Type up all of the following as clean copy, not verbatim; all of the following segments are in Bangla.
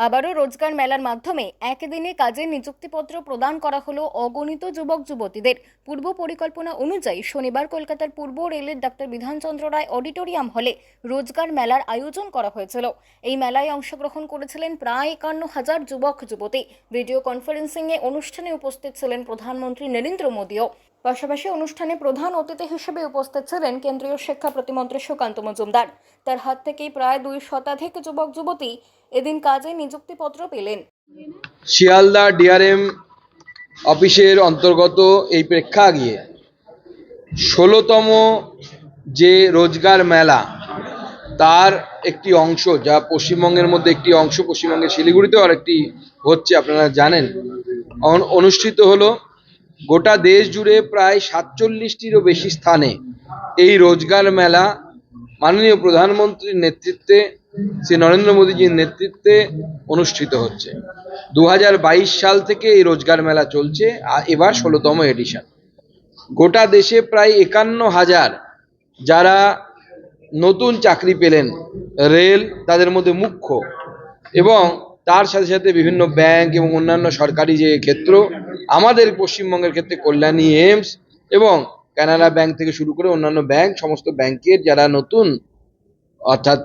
আবারও রোজগার মেলার মাধ্যমে একদিনে কাজের নিযুক্তিপত্র প্রদান করা হলো অগণিত যুবক যুবতীদের। পূর্ব পরিকল্পনা অনুযায়ী শনিবার কলকাতার পূর্ব রেলের ডাক্তার বিধানচন্দ্র রায় অডিটোরিয়াম হলে রোজগার মেলার আয়োজন করা হয়েছিল। এই মেলায় অংশগ্রহণ করেছিলেন প্রায় 51,000 যুবক যুবতী। ভিডিও কনফারেন্সিংয়ে অনুষ্ঠানে উপস্থিত ছিলেন প্রধানমন্ত্রী নরেন্দ্র মোদীও। পাশাপাশি অনুষ্ঠানে প্রধান অতিথি হিসেবে উপস্থিত ছিলেন কেন্দ্রীয় শিক্ষা প্রতিমন্ত্রী সুকান্ত মজুমদার। তার হাত থেকেই প্রায় 2 শতাধিক যুবক যুবতী এদিন কাজে নিযুক্তিপত্র পেলেন। শিয়ালদা ডিআরএম অফিসের অন্তর্গত এই প্রেক্ষাগৃহে 16তম যে রোজগার মেলা তার একটি অংশ, যা পশ্চিমবঙ্গের মধ্যে একটি অংশ, পশ্চিমবঙ্গের শিলিগুড়িতেও আরেকটি হচ্ছে, আপনারা জানেন, অনুষ্ঠিত হলো। গোটা দেশ জুড়ে প্রায় 47টিরও বেশি স্থানে এই রোজগার মেলা মাননীয় প্রধানমন্ত্রীর নেতৃত্বে, শ্রী নরেন্দ্র মোদীজির নেতৃত্বে অনুষ্ঠিত হচ্ছে। 2022 সাল থেকে এই রোজগার মেলা চলছে, আর এবার 16তম এডিশন। গোটা দেশে প্রায় 51,000 যারা নতুন চাকরি পেলেন, রেল তাদের মধ্যে মুখ্য, এবং তার সাথে সাথে বিভিন্ন ব্যাংক এবং অন্যান্য সরকারি যে ক্ষেত্র, আমাদের পশ্চিমবঙ্গের ক্ষেত্রে কল্যাণী, এইমস এবং কানাড়া ব্যাংক থেকে শুরু করে অন্যান্য ব্যাংক, সমস্ত ব্যাংকের যারা নতুন অর্থাৎ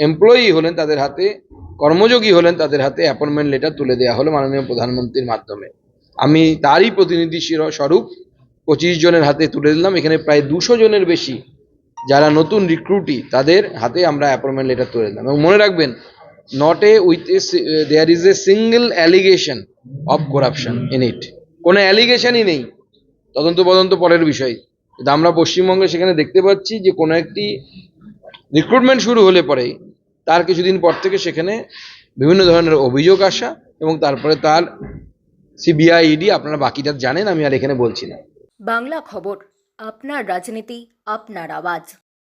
এমপ্লয়ি হলেন, তাদের হাতে, কর্মযোগী হলেন, তাদের হাতে অ্যাপয়েন্টমেন্ট লেটার তুলে দেওয়া হলো মাননীয় প্রধানমন্ত্রীর মাধ্যমে। আমি তারই প্রতিনিধি স্বরূপ 25 জনের হাতে তুলে দিলাম। এখানে প্রায় 200 জনের বেশি যারা নতুন রিক্রুটি, তাদের হাতে আমরা অ্যাপয়েন্টমেন্ট লেটার তুলে দিলাম। এবং মনে রাখবেন, there is a single allegation of corruption in it. কোনো অ্যালিগেশনই নেই, তদন্ত পরের বিষয়। কিন্তু আমরা পশ্চিমবঙ্গে সেখানে দেখতে পাচ্ছি যে কোনো একটি রিক্রুটমেন্ট শুরু হলে পরে তার কিছুদিন পর থেকে সেখানে বিভিন্ন ধরনের অভিযোগ আসা, এবং তারপরে তার সিবিআই, ইডি, আপনারা বাকিটা জানেন, আমি আর এখানে বলছি না। বাংলা খবর, আপনার রাজনীতি, আপনার আওয়াজ।